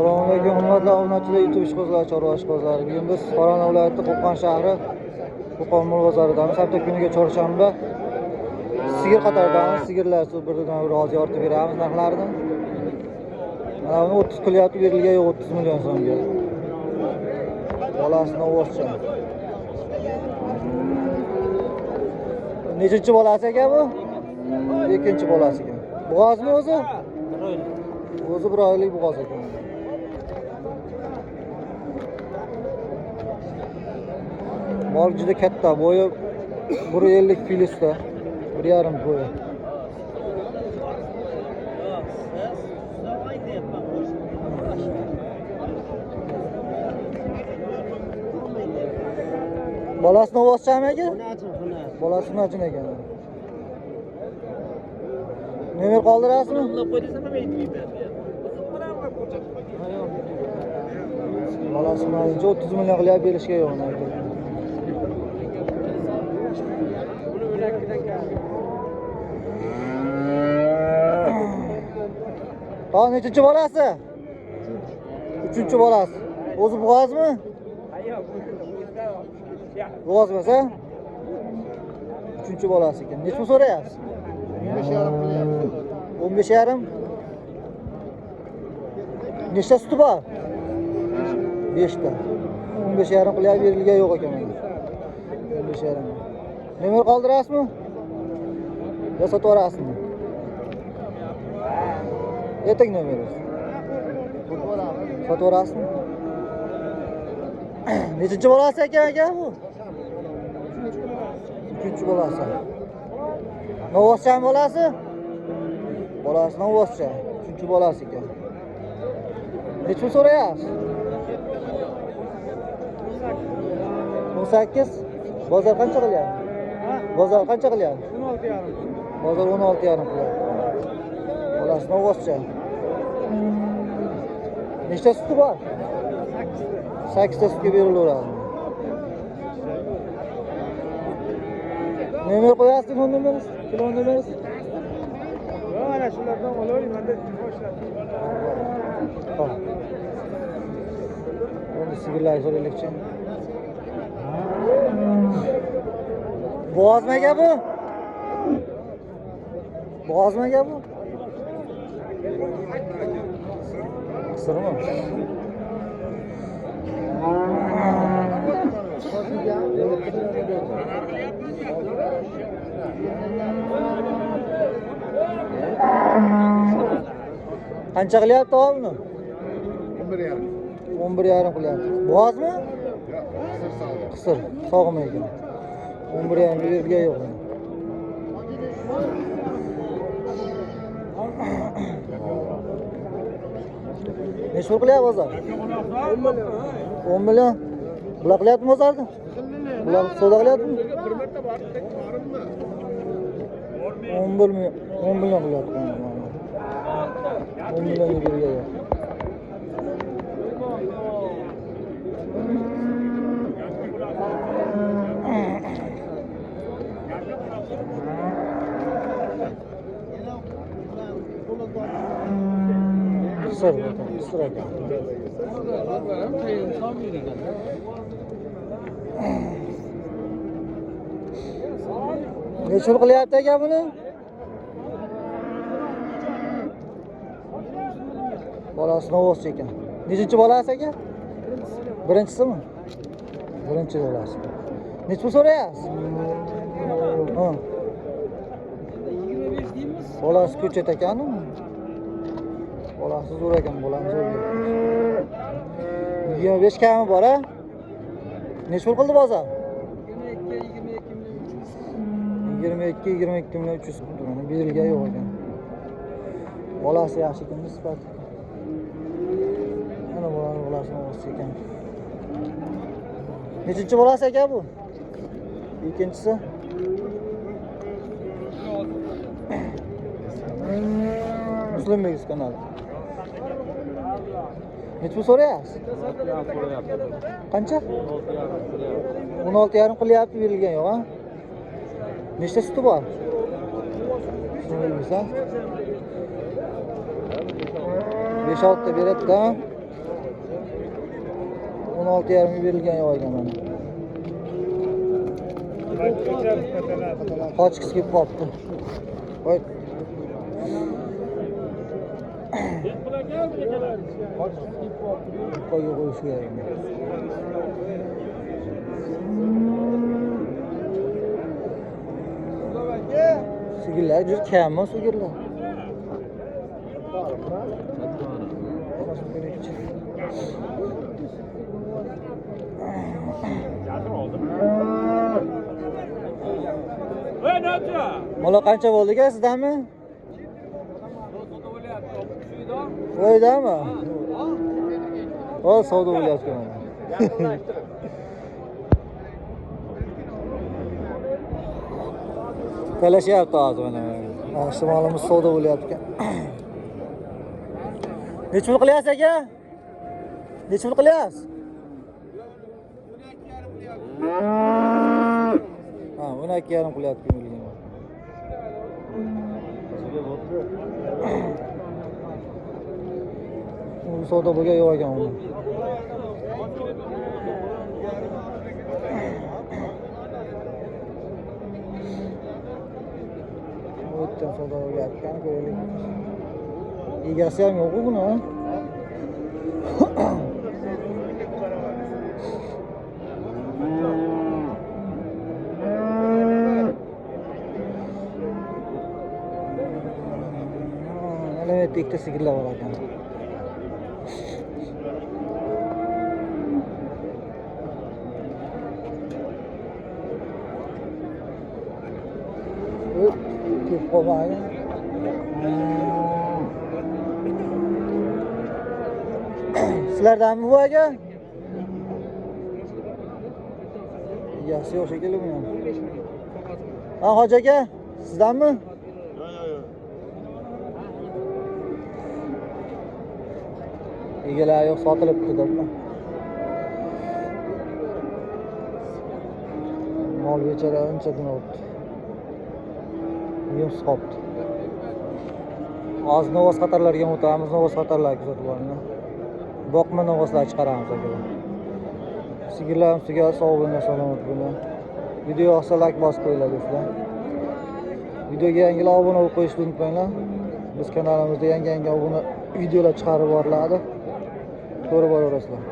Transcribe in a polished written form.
Assalomu alaykum, hurmatli obunachilar, YouTube ishqibozlar, chorva ishqibozlari. Bugun biz Farg'ona viloyati Qo'qon shahri, Qo'qon mol bozoridamiz. Hafta kuniga chorshanba sigir qatoridamiz. Sigirlar birdan bir oz yoritib beramiz narxlarini. Mana buni 30 qilyapti, berilgan yo'q 30 million so'mga. Bolasini o'zcha. Nechinchi bolasi ekan bu? Ikkinchi bolasi ekan. Bo'g'ozmi o'zi? O'zi bir oylik bo'g'oz ekan. Mol juda katta, bo'yi 1.50 kilosta, 1.5 bo'yi. Bolasini o'zchami ekan? Bolasini achin ekan. Nomer qoldirasizmi? Bolasini ancha 30 million qilib berishga yo'q. Ha, nechinchi bolasi? Uchinchi bolasi. O'zi bo'g'ozmi? Bo'g'oz bo'lsa? Uchinchi bolasi ekan. Nechmi so'rayapsiz? 15,5. Nechta suti bor? 5 ta. 15,5 qilib berilgan yo'q ekan. 15,5. Nomer qoldirasizmi? Yo sotib yuborasizmi? Etik nomeri. Sotib yuborasizmi? Nechinchi bolasi ekan bu? Uchinchi bolasi. Novoscha bolasi? Bolasi novoscha. Uchinchi bolasi ekan. Nechmi so'rayapsiz? 18. Bozor qancha qilyapti? Bozor qancha qilyapti? 16,5. Bozor 16,5 qilyapti. Bolasi novoscha. Nechta suti bor? 8 ta sutga berilaveradi. Nomer qo'yasiz, nomeringiz? Telefon nomeringiz? Yo'q, ana shulardan olaylik, menda boshladi. Xo'p. Endi sigirlarni so'raylikchi. Bo'g'ozmi ekan bu? Bo'g'ozmi ekan bu? Qisirmi? Qancha qilyapti buni? 11,5. 11,5 qilyapti. Bo'g'ozmi? Qisir, sog'mi ekan. 11,5 bergan yo'q. Necha pul qilyapti bozor? 10 million. 10 million. Bular qilyapti bozorda? Bular savdo qilyaptimi? Bir marta boribmi? 10 million, 10 million qilyapti. 10 million bergan yo'q. Qisir ekan. Necha pul qilyapti ekan buni? Bolasi novoscha ekan. Nechinchi bolasi ekan? Birinchisimi? Birinchi bolasi. Necha pul so'rayapsiz? Ha. 25 deymiz. Bolasi ko'chat ekan-ku. Bolasi zo'r ekan, bolamiz zo'r. 25 kami bor, a? Necha pul qildi bozor? 22 million 300 pul berilgan yo'q ekan. Bolasi yaxshi ekan, nisbat. Mana bolasi o'zi ekan. Nechinchi bolasi ekan bu? Ikkinchisi. Muslimbek kanali. Necha pul so'rayapsiz? Qancha? 16,5 qilyapti, berilgan yo'q, a? Nechta suti bor? Shuni bilsa. 5-6 ta beradi-da. 16,5 ga berilgan yo'q mana. Qochkisi kelib qolibdi. Voy. Qo'yga qo'yish kerak. Sigirlar juda kammi sigirlar. Mola qancha bo'ldi aka sizdanmi? Voydami? O, savdo bo'lyapti mana. Talashyapti hozir mana. Mana shu molimiz savdo bo'lyapti ekan. Necha pul qilyapsiz aka? Necha pul qilyapsiz? Ha, 12,5 qilyapti million. Bu savdo bo'lgan yo'q ekan uni. O'tdan savdo bo'layotgan ko'raylik. Egasi ham yo'q buni. Evet, ikkita sigirlar bor ekan. Kep qolmaydi. Sizlardanmi bu aka? Egasi yo'q shekilli bu ham. Ha, Hoji aka, sizdanmi? Egalar yo'q, sotilibdi debman. Mol bechara ancha kun o'tdi. Yemsiz qolibdi. Hozir novos qatorlarga o'tamiz, novos qatorlar kuzatib olinglar. Boqma novoslar chiqaramiz akalar. Sigirlarimiz tugadi, sog' bo'linglar, salomat bo'linglar. Video yoqsa like bosib qo'yinglar do'stlar. Videoga yangilar obuna bo'lib qo'yishni unutmanglar. Biz kanalimizda yangi obuna videolar chiqarib boriladi. Ko'rib boraverasizlar.